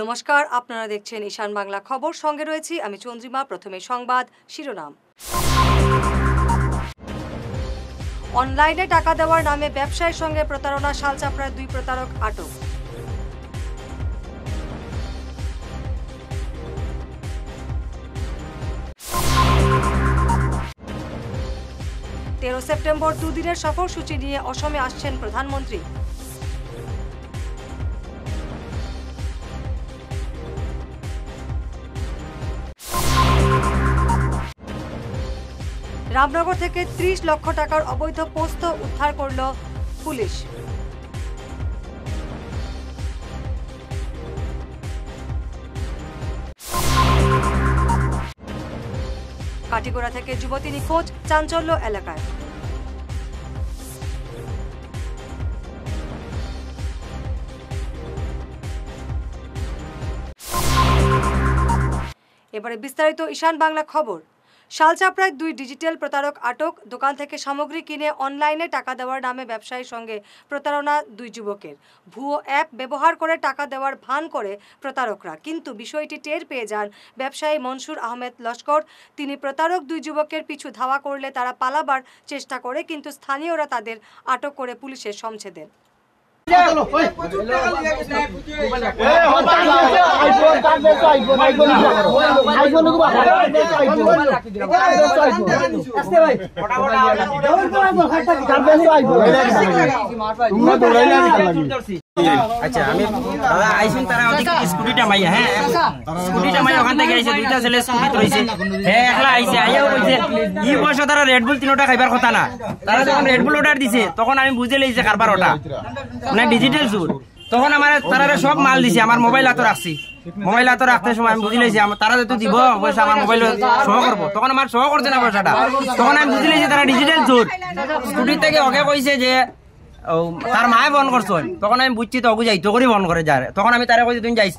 নমস্কার, আপনারা দেখছেন ঈশান বাংলা খবর। সঙ্গে রয়েছি আমি চন্দ্রিমা। প্রথমে সংবাদ শিরোনাম। অনলাইনে টাকা দেওয়ার নামে ব্যবসায়ীর সঙ্গে প্রতারণা, শালচাপড়ায় 2 প্রতারক আটক। সেপ্টেম্বর 2 দিনের সফরসূচি নিয়ে অসমে আসছেন প্রধানমন্ত্রী। রামনগর থেকে 30 লক্ষ টাকার অবৈধ পোস্ত উদ্ধার করল পুলিশ। কাটিগড়া থেকে যুবতী নিখোঁজ, চাঞ্চল্য এলাকায়। এবারে বিস্তারিত ঈশান বাংলা খবর। শালচাপড়ায় 2 ডিজিটাল প্রতারক আটক। দোকান থেকে সামগ্রী কিনে অনলাইনে টাকা দেওয়ার নামে ব্যবসায়ীর সঙ্গে প্রতারণা 2 যুবকের। ভুয়ো অ্যাপ ব্যবহার করে টাকা দেওয়ার ভান করে প্রতারকরা, কিন্তু বিষয়টি টের পেয়ে যান ব্যবসায়ী মনসুর আহমেদ লস্কর। তিনি প্রতারক 2 যুবকের পিছু ধাওয়া করলে তারা পালাবার চেষ্টা করে, কিন্তু স্থানীয়রা তাদের আটক করে পুলিশের সমছে দেন। আচ্ছা, আমি দাদা আইসুন তারা ওদিকে স্কুটিটা মাইয়া, হ্যাঁ স্কুটিটা মাইয়া ওখান থেকে আইছে, 2টা ছেলে স্কুটি রইছে, হ্যাঁ একলা আইছে, আইয়াও কইছে ই বয়স তারা রেডবুল 3টা খাইবার কথা না। তারা যখন রেডবুল অর্ডার দিছে তখন আমি বুঝে লইছে কারবার ওটা মানে ডিজিটাল সুর। তখন আমার তারা সব মাল দিছে, আমার মোবাইল হাতে রাখছি, মোবাইল হাতে রাখতে সময় আমি বুঝে লইছি তারা যেহেতু দিব পয়সা আমার মোবাইল সহ করবো, তখন আমার সহ করছে না পয়সাটা। তখন আমি বুঝে লইছি তারা ডিজিটাল সুর। স্কুটির থেকে ওকে কইছে যে তার মায়ে বন করছেন, তখন আমি বুঝছি তো যাইতো করে বন করে যার। তখন আমি তারা কইছি তুমি যাইস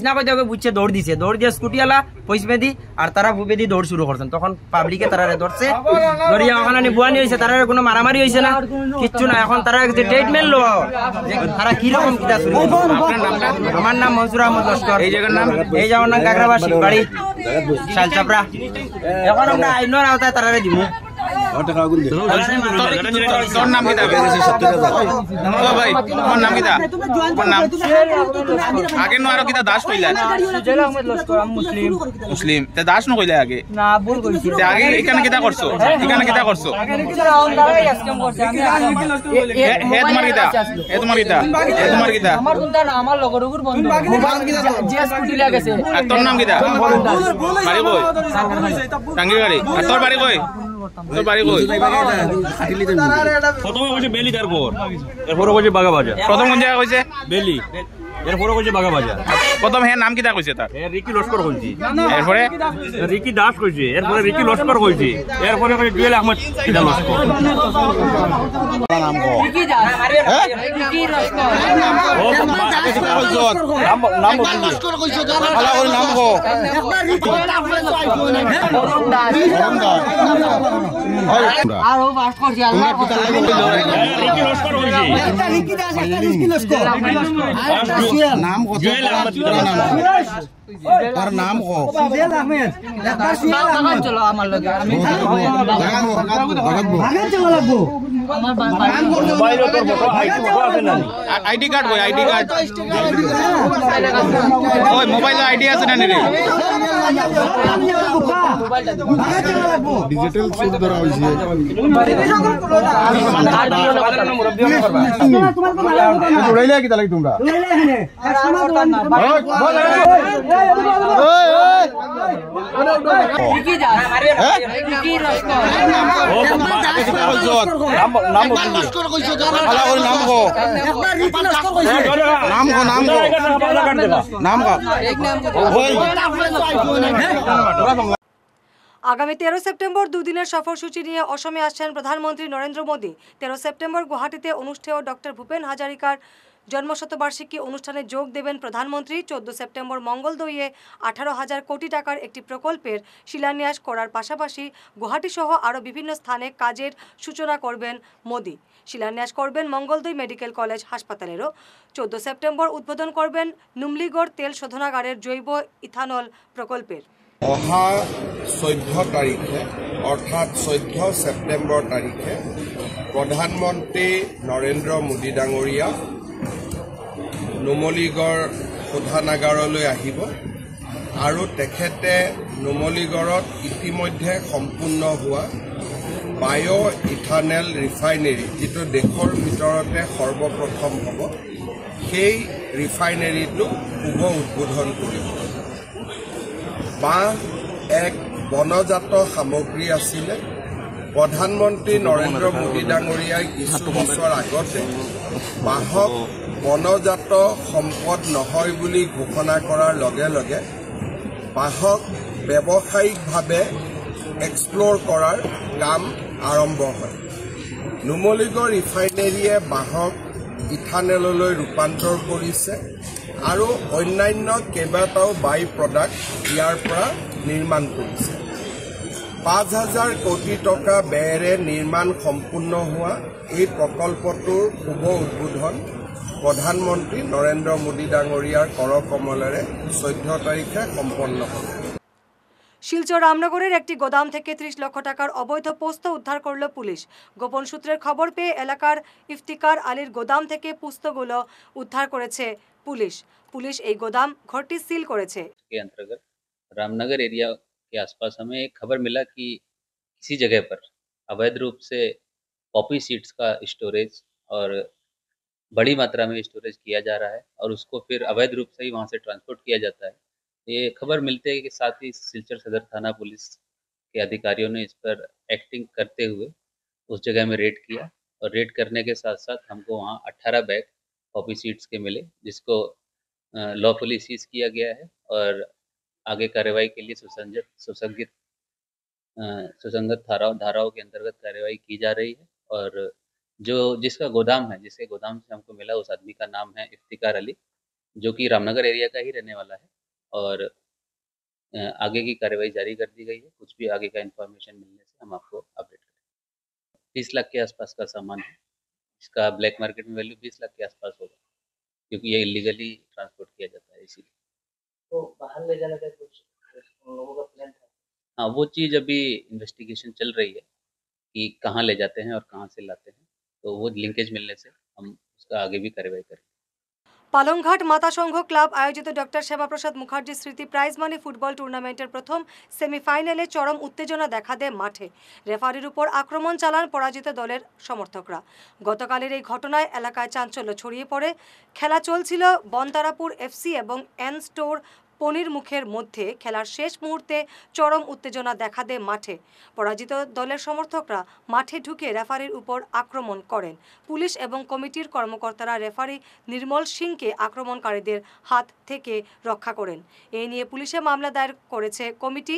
না কইতে ওকে বুঝছে, দৌড় দিছে, দৌড় দিয়ে স্কুটি আলা পয়সা বেদি আর তারা ভুবেদি দৌড় শুরু করছেন। তখন পাবলিকে তারা ধরছে, ধরিয়া ওখানে বুয়ানি হয়েছে, তারা কোনো মারামারি হয়েছে না, কিচ্ছু না। এখন তারা যে ট্রিটমেন্ট লো তারা কিরকম কিতা শুরু। আমার নাম মনসুর আহমদ লস্কর, এই জায়গার নাম কাকরাবাসী, বাড়ি শালচাপড়া। এখন আমরা আইনের আওতায় তারা দিব। মুসলিম দাস নকইলা আগে আগে এখানে কিতা করছো, এখানে কিতা করছো, হে তোমার কিতা, হে তোমার কিতা, হে তোমার কিতা, আমার লগরগুর বন্ধু যে স্কুটি লাগেছে। আর তোর নাম কিতা? বাড়ি কই? টাঙ্গির বাড়ি। আর তোর বাড়ি কই? তোর বাড়ি কই? প্রথমে কইছে বেলি, তারপর এরপরে কইছে বাগাবাজার। প্রথম কোন জায়গা কইছে? বেলি, এরপরে কইছে বাগাবাজার। প্রথম হে নাম কিতা কইছে তার? রিকি লস্কর কইছি, এরপরে রিকি দাস কইছে, এরপরে রিকি লস্কর কইছে, এরপরে কইছে জুয়েল আহমেদ কিতা লস্কর। নাম কো রিকি দাস, রিকি লস্কর, নাম লস্কর কইছে, ভালো করে নাম কো। আর ও বাস করছে আল্লাহ রিকি লস্কর কইছে, রিকি দাস, রিকি লস্কর, নাম কত? জুয়েল আহমেদ তার নাম কো? জুয়েল আহমেদ। বাগান চলো আমার লগে, আমি বাগান চলো লাগবো। আমার মোবাইল তোর ফটো আছে না? আইডি কার্ড কই? আইডি কার্ড ওই মোবাইলে আইডি আছে না রে? ডিজিটাল সুদ ধরা হইছে। উড়াইলা কি তালাই তোমরা? রিকি দাস, রিকি লস্কর, নাম লস্কর কইছে, ভালো করে নাম কো। নাম কো, নাম কো, নাম কো। আগামী 13 সেপ্টেম্বর 2 দিনের সফরসূচি নিয়ে অসমে আসছেন প্রধানমন্ত্রী নরেন্দ্র মোদী। 13 সেপ্টেম্বর গুয়াহাটিতে অনুষ্ঠেয় ডক্টর ভূপেন হাজারিকার জন্মশতবার্ষিকী অনুষ্ঠানে যোগ দেবেন প্রধানমন্ত্রী। 14 সেপ্টেম্বর মঙ্গলদৈয়ে 18,000 কোটি টাকার একটি প্রকল্পের শিলান্যাস করার পাশাপাশি গুয়াহাটি সহ আরও বিভিন্ন স্থানে কাজের সূচনা করবেন মোদি। শিলান্যাস করবেন মঙ্গলদৈ মেডিকেল কলেজ হাসপাতালেরও। 14 সেপ্টেম্বর উদ্বোধন করবেন নুমলিগড় তেল শোধনাগারের জৈব ইথানল প্রকল্পের। অহা 14 তাৰিখে অৰ্থাৎ 14 ছেপ্টেম্বৰ তাৰিখে প্ৰধানমন্ত্ৰী নৰেন্দ্ৰ মোদী ডাঙৰীয়া নুমলীগড় শোধনাগাৰলৈ আহিব আৰু তেখেতে নুমলীগড়ত ইতিমধ্যে সম্পূৰ্ণ হোৱা বায়' ইথানেল ৰিফাইনেৰী, যিটো দেশৰ ভিতৰতে সৰ্বপ্ৰথম হ'ব, সেই ৰিফাইনেৰীটো শুভ উদ্বোধন কৰিব। বাঁহ এক বনজাত সামগ্ৰী আছিলে। প্ৰধানমন্ত্ৰী নৰেন্দ্ৰ মোদী ডাঙৰীয়াই কিছু বছৰ আগতে বাঁহক বনজাত সম্পদ নহয় বুলি ঘোষণা কৰাৰ লগে লগে বাঁহক ব্যৱসায়িকভাৱে এক্সপ্ল'ৰ কৰাৰ কাম আৰম্ভ হয়। নুমলীগড় ৰিফাইনেৰীয়ে বাঁহক ইথানেললৈ ৰূপান্তৰ কৰিছে আৰু অন্যান্য কেইবাটাও বাই প্ৰডাক্ট ইয়াৰ পৰা নিৰ্মাণ কৰিছে। 5,000 কোটি টকা ব্যয়েৰে নিৰ্মাণ সম্পূৰ্ণ হোৱা এই প্ৰকল্পটোৰ শুভ উদ্বোধন প্ৰধানমন্ত্ৰী নৰেন্দ্ৰ মোদী ডাঙৰীয়াৰ কৰকমলেৰে 14 তাৰিখে সম্পন্ন হ'ব। শিলচর রামনগরের একটি গোদাম থেকে 30 লক্ষ টাকার অবৈধ পোস্ত উদ্ধার করল পুলিশ। গোপন সূত্রের খবর পেয়ে এলাকার ইফতিকার আলীর গোদাম থেকে পুস্তগুলো উদ্ধার করেছে পুলিশ। পুলিশ এই গোদাম ঘরটি সিল করেছে। के अंतर्गत रामनगर एरिया के आसपास हमें एक खबर मिला कि किसी जगह पर अवैध रूप से पॉपी सीड्स का स्टोरेज और बड़ी मात्रा में स्टोरेज किया जा रहा है और उसको फिर अवैध रूप से ही वहाँ से ट्रांसपोर्ट किया जाता है। ये खबर मिलते के साथ ही सिलचर सदर थाना पुलिस के अधिकारियों ने इस पर एक्टिंग करते हुए उस जगह में रेड किया और रेड करने के साथ साथ हमको वहाँ 18 बैग पॉपी सीड्स के मिले, जिसको लॉफुली सीज किया गया है और आगे कार्रवाई के लिए सुसंगत धाराओं के अंतर्गत कार्रवाई की जा रही है। और जिसका गोदाम है, जिसके गोदाम से हमको मिला, उस आदमी का नाम है इफ्तिकार अली, जो कि रामनगर एरिया का ही रहने वाला है और आगे की कार्रवाई जारी कर दी गई है। कुछ भी आगे का इन्फॉर्मेशन मिलने से हम आपको अपडेट करेंगे। 30 लाख के आसपास का सामान है, इसका ब्लैक मार्केट में वैल्यू 20 लाख के आसपास होगा, क्योंकि ये इलीगली ट्रांसपोर्ट किया जाता है इसीलिए। तो बाहर ले जाने का कुछ लोगों का प्लान था? हाँ, वो चीज़ अभी इन्वेस्टिगेशन चल रही है कि कहाँ ले जाते हैं और कहाँ से लाते हैं, तो वो लिंकेज मिलने से हम उसका आगे भी कार्रवाई करेंगे। পালংঘাট মাতা সংঘ ক্লাব আয়োজিত ডক্টর শ্যামাপ্রসাদ মুখার্জি স্মৃতি প্রাইজ মানি ফুটবল টুর্নামেন্টের প্রথম সেমিফাইনালে চরম উত্তেজনা দেখা দেয় মাঠে। রেফারির উপর আক্রমণ চালান পরাজিত দলের সমর্থকরা। গতকালের এই ঘটনায় এলাকায় চাঞ্চল্য ছড়িয়ে পড়ে। খেলা চলছিল বনতারাপুর এফসি এবং এন স্টোর পনির মুখের মধ্যে। খেলার শেষ মুহূর্তে চরম উত্তেজনা দেখা দেয় মাঠে। পরাজিত দলের সমর্থকরা মাঠে ঢুকে রেফারির উপর আক্রমণ করেন। পুলিশ এবং কমিটির কর্মকর্তারা রেফারি নির্মল সিংকে আক্রমণকারীদের হাত থেকে রক্ষা করেন। এই নিয়ে পুলিশে মামলা দায়ের করেছে কমিটি।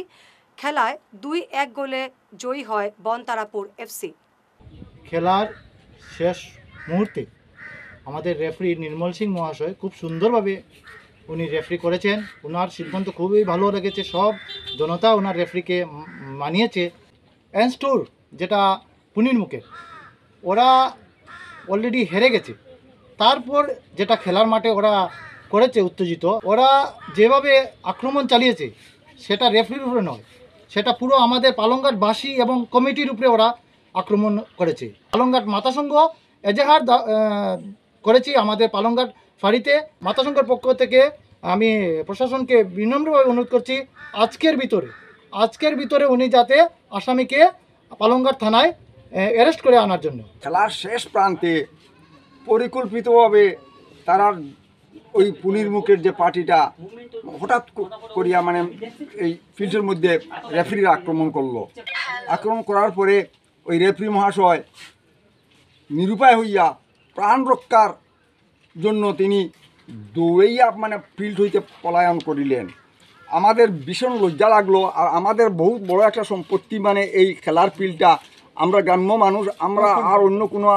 খেলায় 2-1 গোলে জয়ী হয় বনতারাপুর এফসি। খেলার শেষ মুহূর্তে আমাদের রেফারি নির্মল সিং মহাশয় খুব সুন্দরভাবে উনি রেফারি করেছেন। ওনার সিদ্ধান্ত খুবই ভালো লেগেছে। সব জনতা ওনার রেফারিকে মানিয়েছে। এনস্টোর যেটা পুনির মুখের, ওরা অলরেডি হেরে গেছে। তারপর যেটা খেলার মাঠে ওরা করেছে উত্তেজিত, ওরা যেভাবে আক্রমণ চালিয়েছে সেটা রেফারির উপরে নয়, সেটা পুরো আমাদের পালংঘাটবাসী এবং কমিটির উপরে ওরা আক্রমণ করেছে। পালংঘাট মাতা সংঘ এজাহার করেছি আমাদের পালংঘাট ফাঁড়িতে। মাতা সংঘের পক্ষ থেকে আমি প্রশাসনকে বিনম্রভাবে অনুরোধ করছি, আজকের ভিতরে উনি যাতে আসামিকে পালংঘাট থানায় অ্যারেস্ট করে আনার জন্য। খেলার শেষ প্রান্তে পরিকল্পিতভাবে তারা ওই পুনির মুখের যে পার্টিটা হঠাৎ করিয়া মানে এই ফিল্ডের মধ্যে রেফারির আক্রমণ করলো। আক্রমণ করার পরে ওই রেফারি মহাশয় নিরুপায় হইয়া প্রাণ রক্ষার জন্য তিনি দৌড়াইয়া মানে ফিল্ড হইতে পলায়ন করিলেন। আমাদের ভীষণ লজ্জা লাগলো। আর আমাদের বহু বড় একটা সম্পত্তি মানে এই খেলার ফিল্ডটা, আমরা গ্রাম্য মানুষ, আমরা আর অন্য কোনো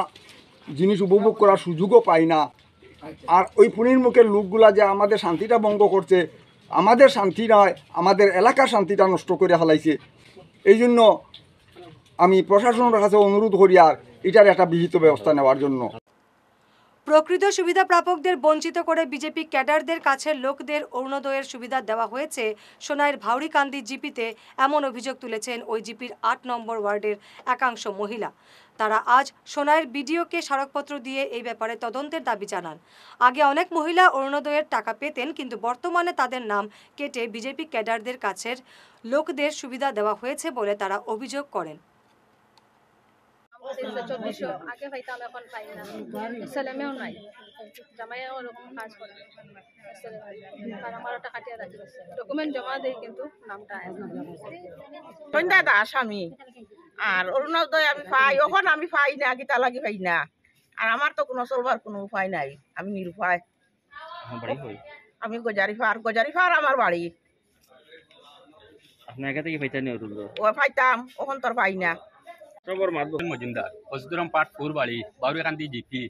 জিনিস উপভোগ করার সুযোগও পাই না। আর ওই পুনির মুখের লোকগুলা যে আমাদের শান্তিটা ভঙ্গ করছে, আমাদের শান্তি নয়, আমাদের এলাকার শান্তিটা নষ্ট করে ফেলাইছে। এই জন্য আমি প্রশাসনের কাছে অনুরোধ করি আর এটার একটা বিহিত ব্যবস্থা নেওয়ার জন্য। প্রকৃত সুবিধা প্রাপকদের বঞ্চিত করে বিজেপি ক্যাডারদের কাছের লোকদের অরুণোদয়ের সুবিধা দেওয়া হয়েছে সোনাইয়ের ভাউরিকান্দি জিপিতে, এমন অভিযোগ তুলেছেন ওই জিপির ৮ নম্বর ওয়ার্ডের একাংশ মহিলা। তারা আজ সোনাইয়ের বিডিওকে স্মারকপত্র দিয়ে এই ব্যাপারে তদন্তের দাবি জানান। আগে অনেক মহিলা অরুণোদয়ের টাকা পেতেন, কিন্তু বর্তমানে তাদের নাম কেটে বিজেপি ক্যাডারদের কাছের লোকদের সুবিধা দেওয়া হয়েছে বলে তারা অভিযোগ করেন। 2400 আগে পাইতাম, এখন পাই না। ছেলেমেয়েও নাই, জামাইও ওরকম কাজ করে, আর আমারও টাকা দিয়ে রাখি ডকুমেন্ট জমা দেই, কিন্তু নামটা সন্ধ্যা দাস আমি। আর অরুণোদয় আমি পাই, এখন আমি পাই না, গীতা লাগি পাই না। আর আমার তো কোনো চলবার কোনো উপায় নাই, আমি নিরুপায়। আমি গজারিফার আমার বাড়ি। আপনার কাছে কি পাইতেন অরুণোদয়? ও পাইতাম, এখন তোর পাই না। মজুমদার হসদুরাম পাট ফুরবাড়ি বাউরিকান্দি জিপি।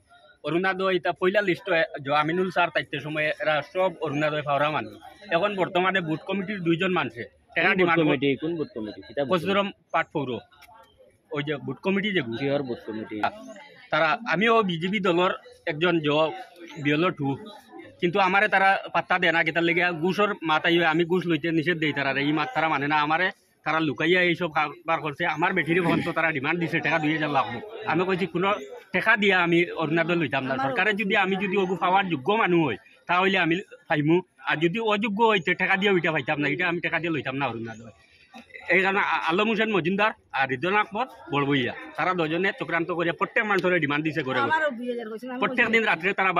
অরুণোদয় এটা পয়লা লিস্ট আমিনুল স্যার তাইতে সময় এরা সব অরুণোদয় পাওয়া মানুষ। এখন বর্তমানে বুথ কমিটির 2 জন মানুষে হসদুরাম পাট পৌর ওই যে বুথ কমিটি যে বুথ কমিটি তারা, আমিও বিজেপি দলের একজন বিএলও 2, কিন্তু আমারে তারা পাত্তা দেয় না। কেতার লেগে ঘুষর মাথায় আমি ঘুষ লইতে নিষেধ দেই, তারা এই মাত তারা মানে না। আমারে তারা লুকাইয়া এইসব কারবার করছে। আমার বেটির ভন্ত তারা ডিমান্ড দিছে টাকা 2000 লাগবো। আমি কইছি কোনো টাকা দিয়া আমি অরুণোদয় লইতাম না। সরকারে আমি যদি ওগু পাওয়ার যোগ্য মানুষ হই তাহলে আমি পাইমু, আর যদি অযোগ্য হইতে টাকা দিয়ে ওইটা পাইতাম না। এটা আমি টাকা দিয়ে লইতাম না অরুণোদয়। এই কারণে আলম হোসেন মজুমদার আর রিদওয়ান আহমদ বড়বইয়া তারা দুজনে চক্রান্ত করে প্রত্যেক মানুষের ডিমান্ড দিছে করে। প্রত্যেক দিন রাত্রে তারা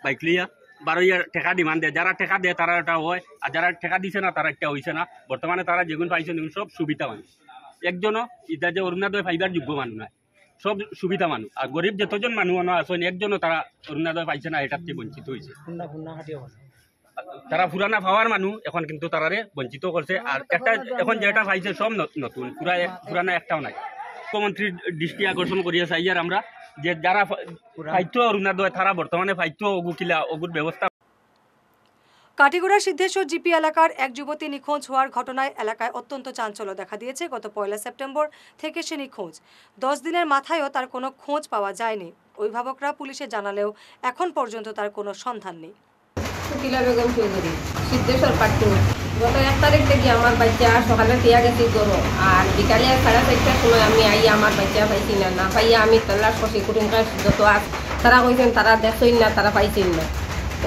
বাইক লিয়া 12 টাকা ডিমান্ড দেয়। যারা টাকা দেয় তারা এটা হয়, আর যারা টাকা দিছে না তারা একটা হয়েছে না। বর্তমানে তারা যেগুলো পাইছে সব সুবিধা মানুষ। একজনও এটা যে অরুণোদয় পাইবার যোগ্য মানুষ নয়, সব সুবিধা মানুষ। আর গরিব যতজন মানুষ আছেন একজনও তারা অরুণোদয় পাইছে না, এটার থেকে বঞ্চিত হয়েছে। তারা পুরানা পাওয়ার মানুষ, এখন কিন্তু তারারে বঞ্চিত করছে। আর একটা এখন যেটা পাইছে সব নতুন, পুরানা একটাও নাই। মুখ্যমন্ত্রীর দৃষ্টি আকর্ষণ করিয়া চাই আর আমরা যে যারা পাইতো অরুণোদয় তারা বর্তমানে পাইতো অগুকিলা অগুর ব্যবস্থা। কাটিগড়া সিদ্ধেশ্বর জিপি এলাকার এক যুবতী নিখোঁজ হওয়ার ঘটনায় এলাকায় অত্যন্ত চাঞ্চল্য দেখা দিয়েছে। গত 1 সেপ্টেম্বর থেকে সে নিখোঁজ। 10 দিনের মাথায়ও তার কোনো খোঁজ পাওয়া যায়নি। অভিভাবকরা পুলিশে জানালেও এখন পর্যন্ত তার কোনো সন্ধান নেই। শুকিলা বেগম চৌধুরী, সিদ্ধেশ্বর পাট্টু। গত 1 তারিখ থেকে আমার বাচ্চা সকালে টিয়া গেছি গরো, আর বিকালে 4:30টার সময় আমি আইয়া আমার বাচ্চা পাইছি না পাইয়া আমি তল্লাশ করছি। কুটুমকার যত তারা কইছেন তারা দেখছেন না, তারা পাইছেন না।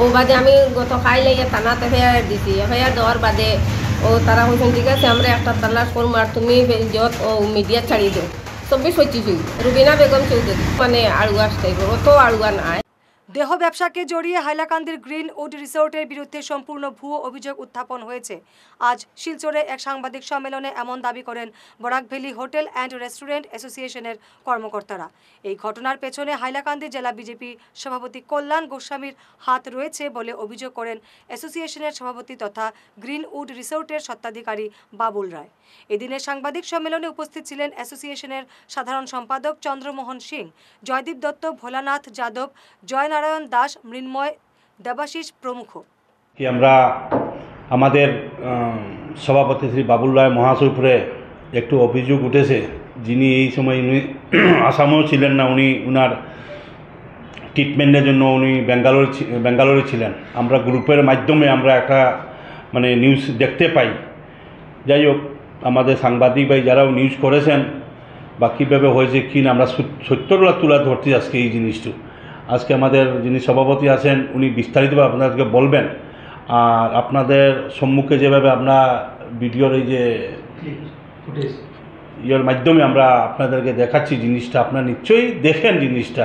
ও বাদে আমি গত খাই লাইয়া থানাতে ফেয়ার দিছি। ফেয়ার দেওয়ার বাদে ও তারা কইছেন ঠিক আছে আমরা একটা তল্লাশ করবো, আর তুমি যত ও মিডিয়া ছাড়ি দো। 24-25 রুবিনা বেগম চৌধুরী, মানে আড়ুয়াস টাইপের, অত আড়ুয়া নাই। দেহ ব্যবসাকে জড়িয়ে হাইলাকান্দির গ্রিন উড রিসোর্টের বিরুদ্ধে সম্পূর্ণ ভুয়ো অভিযোগ উত্থাপন হয়েছে। আজ শিলচরে এক সাংবাদিক সম্মেলনে এমন দাবি করেন Barak valley hotel and restaurant অ্যাসোসিয়েশনের কর্মকর্তারা। এই ঘটনার পেছনে হাইলাকান্দি জেলা বিজেপি সভাপতি কল্যাণ গোস্বামীর হাত রয়েছে বলে অভিযোগ করেন অ্যাসোসিয়েশনের সভাপতি তথা গ্রিন উড রিসোর্টের স্বত্বাধিকারী বাবুল রায়। এদিনের সাংবাদিক সম্মেলনে উপস্থিত ছিলেন অ্যাসোসিয়েশনের সাধারণ সম্পাদক চন্দ্রমোহন সিং, জয়দীপ দত্ত, ভোলানাথ যাদব, জয়নারায়ণ দাস, মৃন্ময়, দেবাশিস প্রমুখ। আমরা আমাদের সভাপতি শ্রী বাবুল রায় মহাশয় উপরে একটু অভিযোগ উঠেছে, যিনি এই সময় উনি আসামেও ছিলেন না, উনি উনার ট্রিটমেন্টের জন্য উনি বেঙ্গালোরে ছিলেন। আমরা গ্রুপের মাধ্যমে আমরা একটা মানে নিউজ দেখতে পাই। যাই হোক, আমাদের সাংবাদিক ভাই যারাও নিউজ করেছেন বা কীভাবে হয়েছে কি না, আমরা সত্যটা তুলে ধরছি আজকে এই জিনিসটা। আজকে আমাদের যিনি সভাপতি আছেন উনি বিস্তারিতভাবে আপনাদেরকে বলবেন। আর আপনাদের সম্মুখে যেভাবে আমরা ভিডিওর এই যে ইয়ের মাধ্যমে আমরা আপনাদেরকে দেখাচ্ছি জিনিসটা, আপনারা নিশ্চয়ই দেখেন জিনিসটা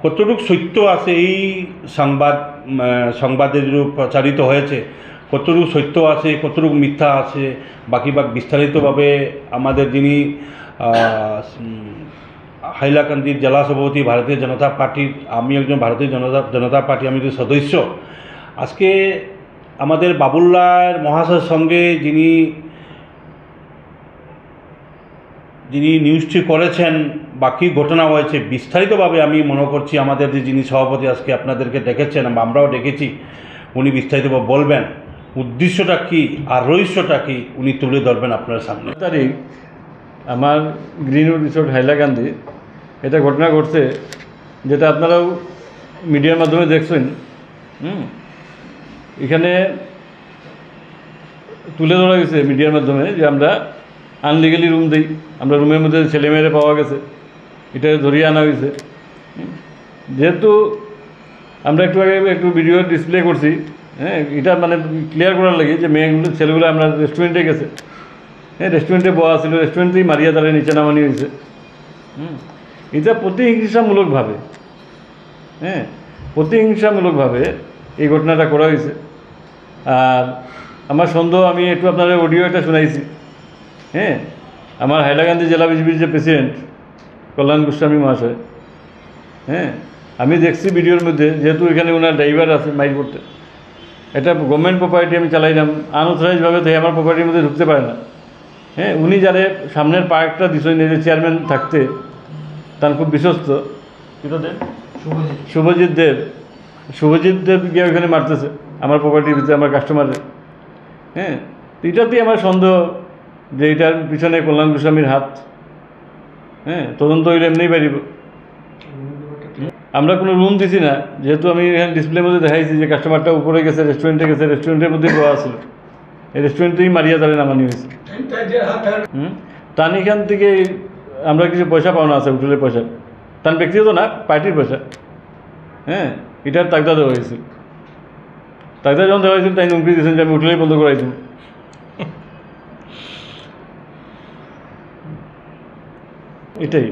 কতটুকু সত্য আছে। এই সংবাদে যে প্রচারিত হয়েছে কতটুকু সত্য আছে, কতটুকু মিথ্যা আছে, বাকি বিস্তারিতভাবে আমাদের যিনি হাইলাকান্দির জেলা সভাপতি ভারতীয় জনতা পার্টির, আমি একজন ভারতীয় জনতা পার্টি, আমি একজন সদস্য। আজকে আমাদের বাবুল রায় মহাশয়ের সঙ্গে যিনি যিনি নিউজটি করেছেন বা কী ঘটনা হয়েছে বিস্তারিতভাবে আমি মনে করছি আমাদের যে যিনি সভাপতি আজকে আপনাদেরকে ডেকেছেন বা আমরাও ডেকেছি, উনি বিস্তারিতভাবে বলবেন উদ্দেশ্যটা কী আর রহস্যটা কী উনি তুলে ধরবেন আপনার সামনে। তারিখ আমার গ্রিনউড রিসোর্ট হাইলাকান্দি এটা ঘটনা ঘটছে, যেটা আপনারাও মিডিয়ার মাধ্যমে দেখছেন। এখানে তুলে ধরা গেছে মিডিয়ার মাধ্যমে যে আমরা আনলিগালি রুম দিই, আমরা রুমের মধ্যে ছেলেমেয়েরা পাওয়া গেছে, এটা ধরিয়ে আনা হয়েছে। যেহেতু আমরা একটু আগে একটু ভিডিও ডিসপ্লে করছি, হ্যাঁ, এটা মানে ক্লিয়ার করার লাগে যে মেয়েগুলো ছেলেগুলো আমরা রেস্টুরেন্টে গেছে, হ্যাঁ, রেস্টুরেন্টে বয়া ছিল, রেস্টুরেন্টেই মারিয়া তারা নিচে নামানি হয়েছে। এটা প্রতিহিংসামূলকভাবে, হ্যাঁ, প্রতিহিংসামূলকভাবে এই ঘটনাটা করা হয়েছে। আর আমার সন্দেহ, আমি একটু আপনাদের অডিও একটা শোনাইছি, হ্যাঁ, আমার হাইলাকান্দি জেলা বিজেপির যে প্রেসিডেন্ট কল্যাণ গোস্বামী মহাশয়, হ্যাঁ, আমি দেখছি ভিডিওর মধ্যে, যেহেতু এখানে ওনার ড্রাইভার আছে মাইক করতে, এটা গভর্নমেন্ট প্রপার্টি আমি চালাইলাম, আনঅথরাইজভাবে তো আমার প্রপার্টির মধ্যে ঢুকতে পারে না। হ্যাঁ, উনি যারে সামনের পার্কটা দিচ্ছেন, এই যে চেয়ারম্যান থাকতে তার খুব বিশ্বস্ত শুভজিৎ দেব গিয়ে ওখানে মারতেছে আমার প্রপার্টির ভিতরে আমার কাস্টমারের। হ্যাঁ, এটাতেই আমার সন্দেহ যে এটার পিছনে কল্যাণ গোস্বামীর হাত। হ্যাঁ, তদন্ত হইলে এমনিই পারিব। আমরা কোনো রুম দিছি না, যেহেতু আমি এখানে ডিসপ্লের মধ্যে দেখাইছি যে কাস্টমারটা উপরে গেছে, রেস্টুরেন্টে গেছে, রেস্টুরেন্টের মধ্যে বয়া ছিল, এই রেস্টুরেন্টেই মারিয়া তারে নামানি হয়েছে। তার এখান থেকে আমরা কিছু পয়সা পাওনা আছে, হোটেলের পয়সা, তার ব্যক্তিগত না, পার্টির পয়সা। হ্যাঁ, এটার তাগদা দেওয়া হয়েছিল। তাগদা যখন দেওয়া হয়েছিল তাই হুমকি দিয়েছেন যে আমি হোটেলেই বন্ধ করাই দেব। এটাই।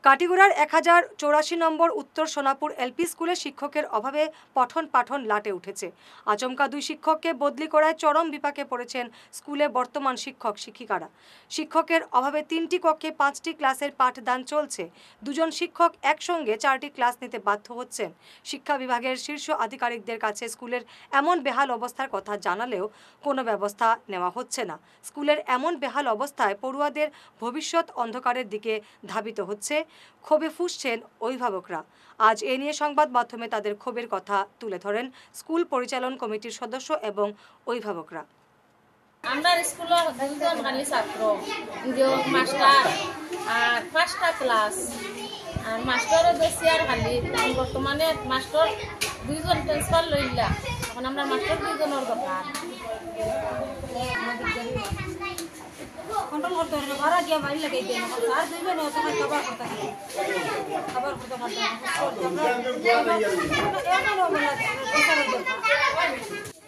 কাটিগড়ার 1084 নম্বর উত্তর সোনাপুর এলপি স্কুলে শিক্ষকের অভাবে পঠন পাঠন লাটে উঠেছে। আচমকা 2 শিক্ষককে বদলি করায় চরম বিপাকে পড়েছেন স্কুলে বর্তমান শিক্ষক শিক্ষিকারা। শিক্ষকের অভাবে 3টি কক্ষে 5টি ক্লাসের পাঠদান চলছে। 2জন শিক্ষক একসঙ্গে 4টি ক্লাস নিতে বাধ্য হচ্ছেন। শিক্ষা বিভাগের শীর্ষ আধিকারিকদের কাছে স্কুলের এমন বেহাল অবস্থার কথা জানালেও কোনো ব্যবস্থা নেওয়া হচ্ছে না। স্কুলের এমন বেহাল অবস্থায় পড়ুয়াদের ভবিষ্যৎ অন্ধকারের দিকে ধাবিত হচ্ছে। ক্ষোভে ফুঁসছেন অভিভাবকরা। আজ এ নিয়ে সংবাদ মাধ্যমে তাদের ক্ষোভের কথা তুলে ধরেন স্কুল পরিচালন কমিটির সদস্য এবং অভিভাবকরা। আমরা স্কুলের দুজন খালি ছাত্র, দুজন মাস্টার আর 5টা ক্লাস, আর মাস্টারও বেশি আর খালি বর্তমানে মাস্টার 2জন ট্রান্সফার লইলা, এখন আমরা মাস্টার 2জনের দরকার। কন্ট্রোল করতে হবে, ভাড়া দিয়ে মারি লাগাই দেন, আর 2জন ওখানে খাবার করতে হবে, খাবার করতে পারবে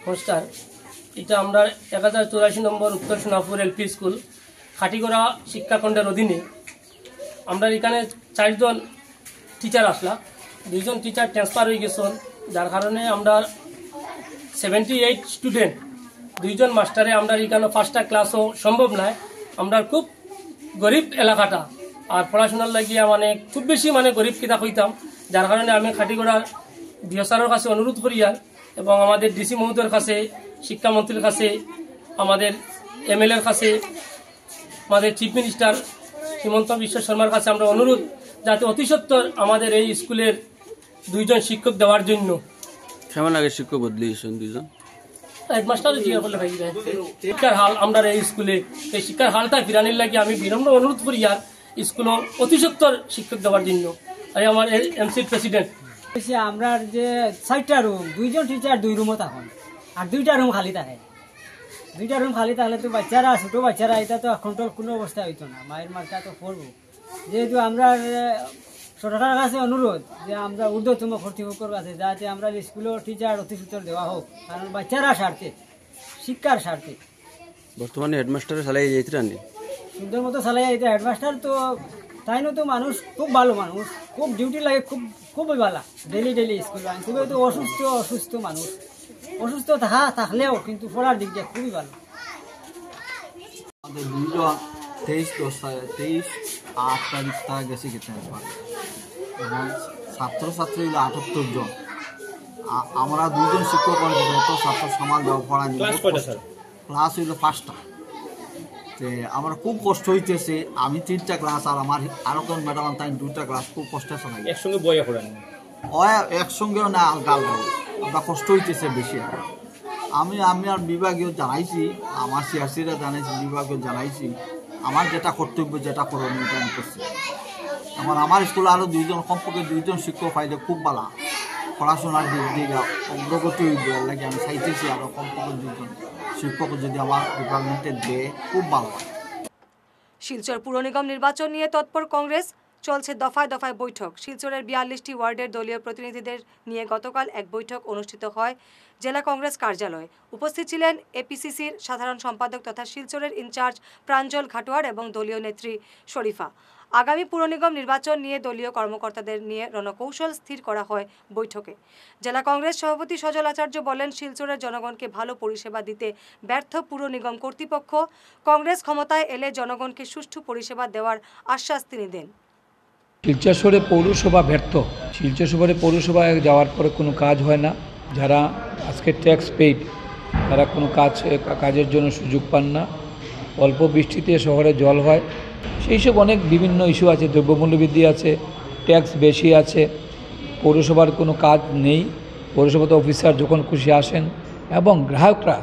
নমস্কার, এটা আমরা 1084 নম্বর উত্তর সোনাপুর এলপি স্কুল খাটিগড়া শিক্ষাখণ্ডের অধীনে। আমরা এখানে 4জন টিচার আসলা, 2জন টিচার ট্রান্সফার হয়ে গেছেন, যার কারণে আমরা 78 স্টুডেন্ট, 2জন মাস্টারে আমরা এখানে 5টা ক্লাসও সম্ভব নয়। আমরা খুব গরিব এলাকাটা, আর পড়াশোনার লাগিয়া মানে খুব বেশি মানে গরিব কিতা হইতাম, যার কারণে আমি খাটিগড়ার ডিওসারের কাছে অনুরোধ করি এবং আমাদের ডিসি মহোদয়ের কাছে, শিক্ষামন্ত্রীর কাছে, আমাদের এমএলএর কাছে, আমাদের চিফ মিনিস্টার হিমন্ত বিশ্ব শর্মার কাছে আমরা অনুরোধ যাতে অতি সত্বর আমাদের এই স্কুলের 2জন শিক্ষক দেওয়ার জন্য। কেমন আগে শিক্ষক বদলি হয়েছেন 2জন? হেডমাস্টারও জিজ্ঞাসা করলে ভাই শিক্ষার হাল আমরা এই স্কুলে, এই শিক্ষার হালটা ফিরানির লাগে আমি বিনম্র অনুরোধ করি আর স্কুল অতি সত্বর শিক্ষক দেওয়ার জন্য। আর আমার এমসির প্রেসিডেন্ট আমরা যে 4টা রুম, 2জন টিচার 2 রুমও থাকুন, আর 2টা রুম খালি থাকে। 2টা রুম খালি থাকলে তো বাচ্চারা, ছোটো বাচ্চারা, এটা তো কন্ট্রোল কোনো অবস্থা হইতো না, মায়ের মার্কা তো পড়বো। যেহেতু আমরা সরকারের কাছে অনুরোধ যে আমরা ঊর্ধ্বতম কর্তৃপক্ষের কাছে যাতে আমরা স্কুলের টিচার অতি সত্বর দেওয়া হোক, কারণ বাচ্চারা স্বার্থে, শিক্ষার স্বার্থে। বর্তমানে হেডমাস্টারে চালাই যাইতে রানি সুন্দর মতো চালাই যাইতে। হেডমাস্টার তো তাই তো মানুষ, খুব ভালো মানুষ, খুব ডিউটি লাগে, খুবই ভালো, ডেলি স্কুল আন। খুবই তো অসুস্থ মানুষ, অসুস্থ থাকলেও কিন্তু পড়ার দিক দিয়ে খুবই ভালো। আমাদের 2জন 23/8 তারিখ তারা গেছে খেতে এবং ছাত্রছাত্রী 78 জন। আমরা 2জন শিক্ষক তো ছাত্র সমাজ দেওয়া পড়া নিয়ে ক্লাস হইল 5টা। আমার খুব কষ্ট হইতেছে। আমি 3টা ক্লাস আর আমার আরো কোন ম্যাডাম তাই 2টা ক্লাস খুব কষ্টে শোনাই একসঙ্গে বইয়া পড়েন একসঙ্গেও না গাল আমরা কষ্ট হইতেছে বেশি। আমি আর বিভাগীয় জানাইছি, আমার সিআরসিরা জানাইছি, বিভাগীয় জানাইছি, আমার যেটা কর্তব্য যেটা করণীয় এটা আমি করছি। আমার স্কুলে আরও 2জন কমপক্ষে 2জন শিক্ষক পাইলে খুব ভালো পড়াশোনার দিক দিয়ে অগ্রগতি লাগে। আমি চাইতেছি আরও কমপক্ষে 2জন শিক্ষক যদি আমার ডিপার্টমেন্টে দেয় খুব ভালো হয়। শিলচর পুর নিগম নির্বাচন নিয়ে তৎপর কংগ্রেস, চলছে দফায় দফায় বৈঠক। শিলচরের 42টি ওয়ার্ডের দলীয় প্রতিনিধিদের নিয়ে গতকাল এক বৈঠক অনুষ্ঠিত হয় জেলা কংগ্রেস কার্যালয়ে। উপস্থিত ছিলেন এপিসিসির সাধারণ সম্পাদক তথা শিলচরের ইনচার্জ প্রাঞ্জল ঘাটোয়ার এবং দলীয় নেত্রী শরীফা। আগামী পুর নিগম নির্বাচন নিয়ে দলীয় কর্মকর্তাদের নিয়ে রণকৌশল স্থির করা হয় বৈঠকে। জেলা কংগ্রেস সভাপতি সজল আচার্য বলেন, শিলচরের জনগণকে ভালো পরিষেবা দিতে ব্যর্থ পুর নিগম কর্তৃপক্ষ। কংগ্রেস ক্ষমতায় এলে জনগণকে সুষ্ঠু পরিষেবা দেওয়ার আশ্বাস তিনি দেন। শিলচর শহরে পৌরসভা ব্যর্থ। শিলচর শহরে পৌরসভায় যাওয়ার পরে কোনো কাজ হয় না। যারা আজকে ট্যাক্স পেইড তারা কোনো কাজের জন্য সুযোগ পান না। অল্প বৃষ্টিতে শহরে জল হয়, সেই সব অনেক বিভিন্ন ইস্যু আছে। দ্রব্যমূল্য বৃদ্ধি আছে, ট্যাক্স বেশি আছে, পৌরসভার কোনো কাজ নেই। পৌরসভাতে অফিসার যখন খুশি আসেন এবং গ্রাহকরা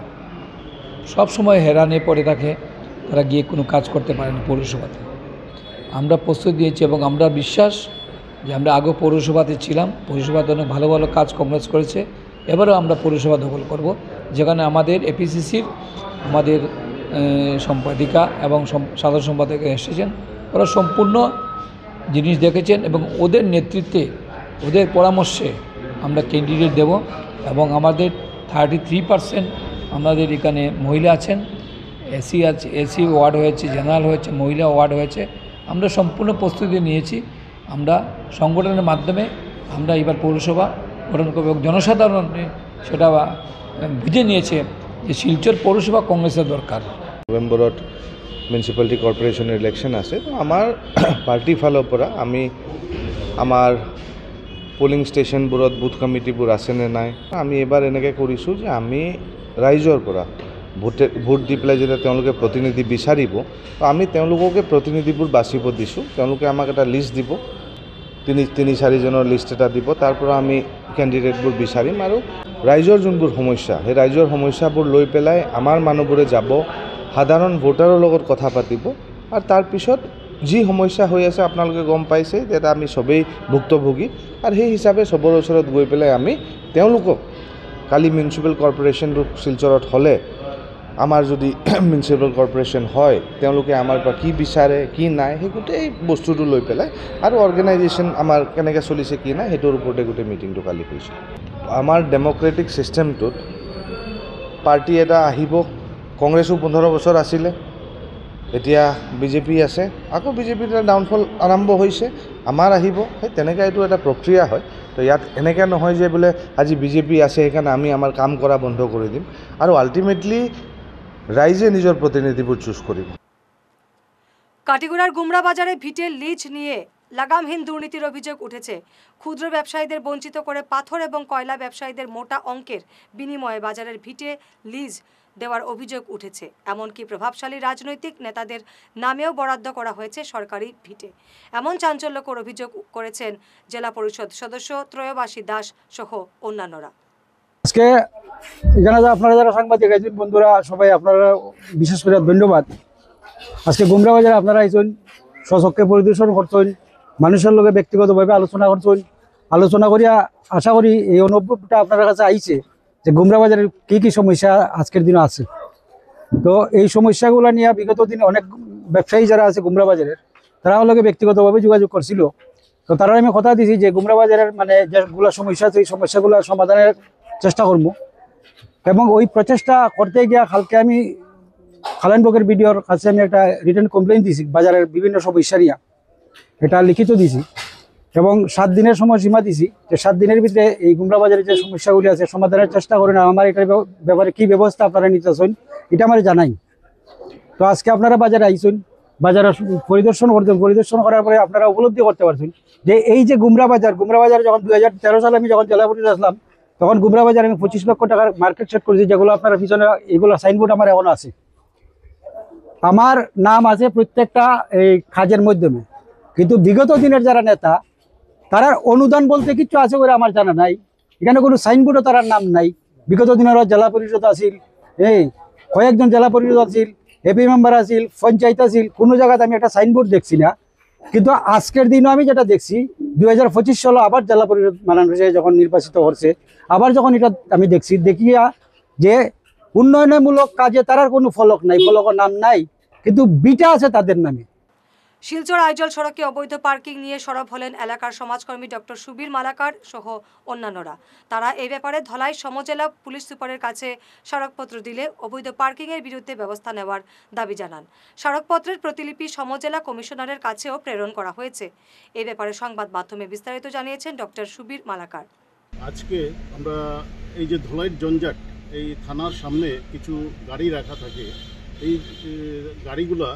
সব সময় হেরানে পড়ে থাকে, তারা গিয়ে কোনো কাজ করতে পারেন পৌরসভাতে। আমরা প্রস্তুতি দিয়েছি এবং আমরা বিশ্বাস যে আমরা আগে পৌরসভাতে ছিলাম, পৌরসভাতে অনেক ভালো ভালো কাজ কংগ্রেস করেছে। এবারেও আমরা পৌরসভা দখল করব, যেখানে আমাদের এপিসিসির আমাদের সম্পাদিকা এবং সাধারণ সম্পাদক এসেছেন। ওরা সম্পূর্ণ জিনিস দেখেছেন এবং ওদের নেতৃত্বে ওদের পরামর্শে আমরা ক্যান্ডিডেট দেব। এবং আমাদের 33% আমাদের এখানে মহিলা আছেন, এসি আছে, এসি ওয়ার্ড হয়েছে, জেনারেল হয়েছে, মহিলা ওয়ার্ড হয়েছে। আমরা সম্পূর্ণ প্রস্তুতি নিয়েছি। আমরা সংগঠনের মাধ্যমে আমরা এবার পৌরসভা গঠন করব এবং জনসাধারণ সেটা বুঝে নিয়েছে যে শিলচর পৌরসভা কংগ্রেসের দরকার। নৱেম্বৰত মিউনিচিপালিটি কৰ্পৰেশ্যনৰ ইলেকশ্যন আছে। তো আমাৰ পাৰ্টিৰ ফালৰ পৰা আমি আমাৰ পোলিং ষ্টেচনবোৰত বুথ কমিটিবোৰ আছেনে নাই, আমি এবাৰ এনেকৈ কৰিছোঁ যে আমি ৰাইজৰ পৰা ভোট দি পেলাই যেতিয়া তেওঁলোকে প্ৰতিনিধি বিচাৰিব, তো আমি তেওঁলোককে প্ৰতিনিধিবোৰ বাচিব দিছোঁ। তেওঁলোকে আমাক এটা লিষ্ট দিব, 3-4জনৰ লিষ্ট এটা দিব, তাৰ পৰা আমি কেণ্ডিডেটবোৰ বিচাৰিম আৰু ৰাইজৰ যোনবোৰ সমস্যা, সেই ৰাইজৰ সমস্যাবোৰ লৈ পেলাই আমাৰ মানুহবোৰে যাব, সাধাৰণ ভোটাৰৰ লগত কথা পাতিব। আৰু তাৰপিছত যি সমস্যা হৈ আছে আপোনালোকে গম পাইছে যে আমি সবেই ভুক্তভোগী, আৰু সেই হিচাপে চবৰ ওচৰত গৈ পেলাই আমি তেওঁলোকক কালি মিউনিচিপেল কৰ্পৰেশ্যনটো শিলচৰত হ'লে, আমাৰ যদি মিউনিচিপেল কৰ্পৰেশ্যন হয়, তেওঁলোকে আমাৰ পৰা কি বিচাৰে কি নাই সেই গোটেই বস্তুটো লৈ পেলাই আৰু অৰ্গেনাইজেশ্যন আমাৰ কেনেকৈ চলিছে কি নাই সেইটোৰ ওপৰতে গোটেই মিটিংটো কালি হৈছিল। আমাৰ ডেম'ক্ৰেটিক ছিষ্টেমটোত পাৰ্টি এটা আহিব, কংগ্ৰেছো 15 বছৰ আছিলে, এতিয়া বিজেপি আছে, আকৌ বিজেপিৰ এটা ডাউনফল আৰম্ভ হৈছে, আমাৰ আহিব। সেই তেনেকৈ এইটো এটা প্ৰক্ৰিয়া হয়। তো ইয়াত এনেকৈ নহয় যে বোলে আজি বিজেপি আছে সেইকাৰণে আমি আমাৰ কাম কৰা বন্ধ কৰি দিম, আৰু আল্টিমেটলি রাইজে নিজের প্রতিনিধিবোৰ চুজ কৰিব। কাটিগড়ার গুমরা বাজারে ভিটের লিজ নিয়ে লাগামহীন দুর্নীতির অভিযোগ উঠেছে। ক্ষুদ্র ব্যবসায়ীদের বঞ্চিত করে পাথর এবং কয়লা ব্যবসায়ীদের মোটা অঙ্কের বিনিময়ে বাজারের ভিটে লিজ দেওয়ার অভিযোগ উঠেছে। এমনকি প্রভাবশালী রাজনৈতিক নেতাদের নামেও বরাদ্দ করা হয়েছে সরকারি ভিটে। এমন চাঞ্চল্যকর অভিযোগ করেছেন জেলা পরিষদ সদস্য ত্রয়বাসী দাস সহ অন্যান্যরা। আজকে এখানে আপনারা যারা সাংবাদিক আছেন বন্ধুরা, সবাই আপনারা বিশেষ করে ধন্যবাদ। আজকে গুমরা বাজারে আপনারা আইছেন, স্বচক্ষে পরিদর্শন করছেন, মানুষের লগে ব্যক্তিগতভাবে আলোচনা করছেন। আলোচনা করিয়া আশা করি এই অনুভবটা আপনার কাছে আইছে যে গুমরা বাজারের কি সমস্যা আজকের দিনে আছে। তো এই সমস্যাগুলো নিয়ে বিগত দিনে অনেক ব্যবসায়ী যারা আছে গুমরা বাজারের, তারা লগে ব্যক্তিগতভাবে যোগাযোগ করছিল। তো তারা আমি কথা দিছি যে গুমরা বাজারের মানে যেগুলো সমস্যা আছে এই সমস্যাগুলো সমাধানের চেষ্টা করবো। এবং ওই প্রচেষ্টা করতে গিয়া কালকে আমি খালানবগের বিডিওর কাছে আমি একটা রিটার্ন কমপ্লেন দিছি বাজারের বিভিন্ন সমস্যা নিয়ে, এটা লিখিত দিছি এবং 7 দিনের সময়সীমা দিছি যে 7 দিনের ভিতরে এই গুমরা বাজারের যে সমস্যাগুলি আছে সমাধানের চেষ্টা করেন। আমার এটার ব্যাপারে কি ব্যবস্থা আপনারা নিতেছেন এটা আমার জানাই। তো আজকে আপনারা বাজারে আইছেন, বাজারে পরিদর্শন করতেন, পরিদর্শন করার পরে আপনারা উপলব্ধি করতে পারছেন যে এই যে গুমরা বাজার যখন 2013 সালে আমি যখন জেলা পরিষদ আসলাম তখন গুমরা বাজারে আমি 25 লক্ষ টাকার মার্কেট সেট করেছি, যেগুলো আপনারা পিছনে এগুলো সাইনবোর্ড আমার এখনো আছে। আমার নাম আছে প্রত্যেকটা এই কাজের মাধ্যমে, কিন্তু বিগত দিনের যারা নেতা তারা অনুদান বলতে কিছু আছে বলে আমার জানা নাই। এখানে কোনো সাইনবোর্ডও তার নাম নাই। বিগত দিনের জেলা পরিষদ আছিল, কয়েকজন জেলা পরিষদ আছিল, এপি মেম্বার আছিল, পঞ্চায়েত আছিল, কোনো জায়গাতে আমি একটা সাইনবোর্ড দেখছি না। কিন্তু আজকের দিনও আমি যেটা দেখছি 2025 সালে আবার জেলা পরিষদ মানান হোসেন যখন নির্বাচিত হচ্ছে, আবার যখন এটা আমি দেখছি, দেখিয়া যে উন্নয়নমূলক কাজে তার কোনো ফলক নাই, ফলকের নাম নাই, কিন্তু বিটা আছে তাদের নামে। শিলচর আইজল সড়কে অবৈধ পার্কিং নিয়ে সরব হলেন এলাকার সমাজকর্মী ডক্টর সুবীর মালাকার সহ অন্যান্যরা। তারা এই ব্যাপারে ধলাই সমজেলা পুলিশ সুপারের কাছে স্মারকপত্র দিলে অবৈধ পার্কিংয়ের বিরুদ্ধে ব্যবস্থা নেওয়ার দাবি জানান। স্মারকপত্রের প্রতিলিপি সমজেলা কমিশনারের কাছেও প্রেরণ করা হয়েছে। এই ব্যাপারে সংবাদ মাধ্যমে বিস্তারিত জানিয়েছেন ডক্টর সুবীর মালাকার। আজকে আমরা এই যে ধলাইয়ের জঞ্জাট, এই থানার সামনে কিছু গাড়ি রাখা থাকে, এই গাড়িগুলা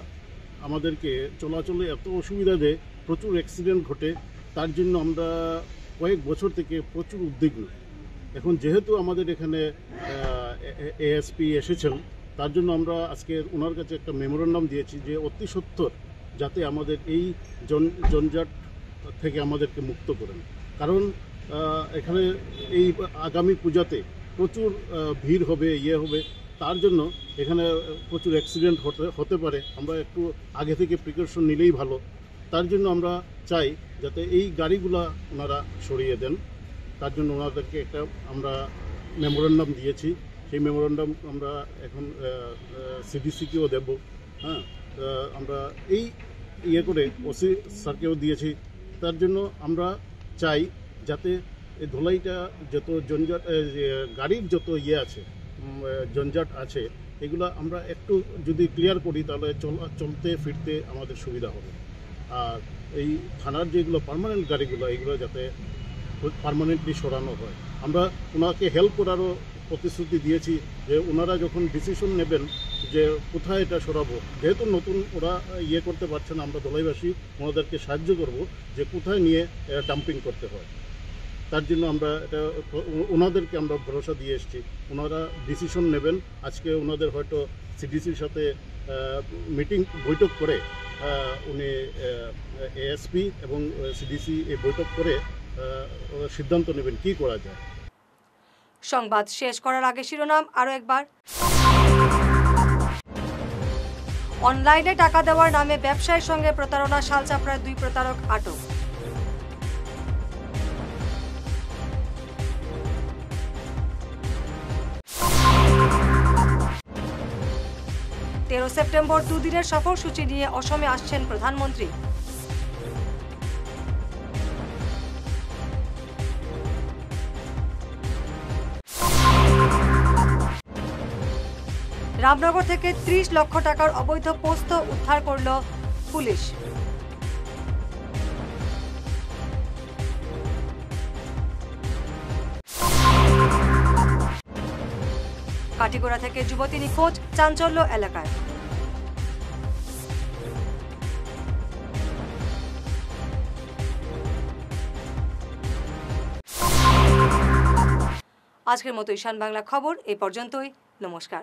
আমাদেরকে চলাচলে এত অসুবিধা দেয়, প্রচুর অ্যাক্সিডেন্ট ঘটে। তার জন্য আমরা কয়েক বছর থেকে প্রচুর উদ্বিগ্ন। এখন যেহেতু আমাদের এখানে এএসপি এসেছেন, তার জন্য আমরা আজকে ওনার কাছে একটা মেমোরেন্ডাম দিয়েছি যে অতি সত্বর যাতে আমাদের এই জঞ্জাট থেকে আমাদেরকে মুক্ত করেন। কারণ এখানে এই আগামী পূজাতে প্রচুর ভিড় হবে, হবে, তার জন্য এখানে প্রচুর অ্যাক্সিডেন্ট হতে পারে। আমরা একটু আগে থেকে প্রিকশন নিলেই ভালো। তার জন্য আমরা চাই যাতে এই গাড়িগুলা ওনারা সরিয়ে দেন। তার জন্য ওনাদেরকে একটা আমরা মেমোরেন্ডাম দিয়েছি। সেই মেমোরেন্ডাম আমরা এখন সিডিসিকেও দেব। হ্যাঁ, আমরা এই করে ওসি স্যারকেও দিয়েছি। তার জন্য আমরা চাই যাতে এই ধলাইটা যত জঞ্জাট, গাড়ির যত আছে, জঞ্জাট আছে, এগুলো আমরা একটু যদি ক্লিয়ার করি তাহলে চলতে ফিরতে আমাদের সুবিধা হবে। আর এই থানার যেগুলো পার্মানেন্ট গাড়িগুলো, এগুলো যাতে পার্মানেন্টলি সরানো হয়। আমরা ওনাকে হেল্প করারও প্রতিশ্রুতি দিয়েছি যে ওনারা যখন ডিসিশন নেবেন যে কোথায় এটা সরাবো, যেহেতু নতুন ওরা করতে পারছে না, আমরা ধলাইবাসী ওনাদেরকে সাহায্য করব যে কোথায় নিয়ে ডাম্পিং করতে হয়। তার জন্য আমরা এটা ওনাদেরকে আমরা ভরসা দিয়ে এসেছি, ওনারা ডিসিশন নেবেন। আজকে ওনাদের হয়তো সিডিসির সাথে বৈঠক করে উনি এএসপি এবং সিডিসি এই বৈঠক করে সিদ্ধান্ত নেবেন কি করা যায়। সংবাদ শেষ করার আগে শিরোনাম আরও একবার। অনলাইনে টাকা দেওয়ার নামে ব্যবসায়ীর সঙ্গে প্রতারণা, শালচাপড়ায় 2 প্রতারক আটক। সেপ্টেম্বর 2 দিনের সফরসূচি নিয়ে অসমে আসছেন প্রধানমন্ত্রী। রামনগর থেকে 30 লক্ষ টাকার অবৈধ পোস্ত উদ্ধার করল পুলিশ। কাটিগড়া থেকে যুবতী নিখোঁজ, চাঞ্চল্য এলাকায়। আজকের মতো ঈশান বাংলা খবর এই পর্যন্তই। নমস্কার।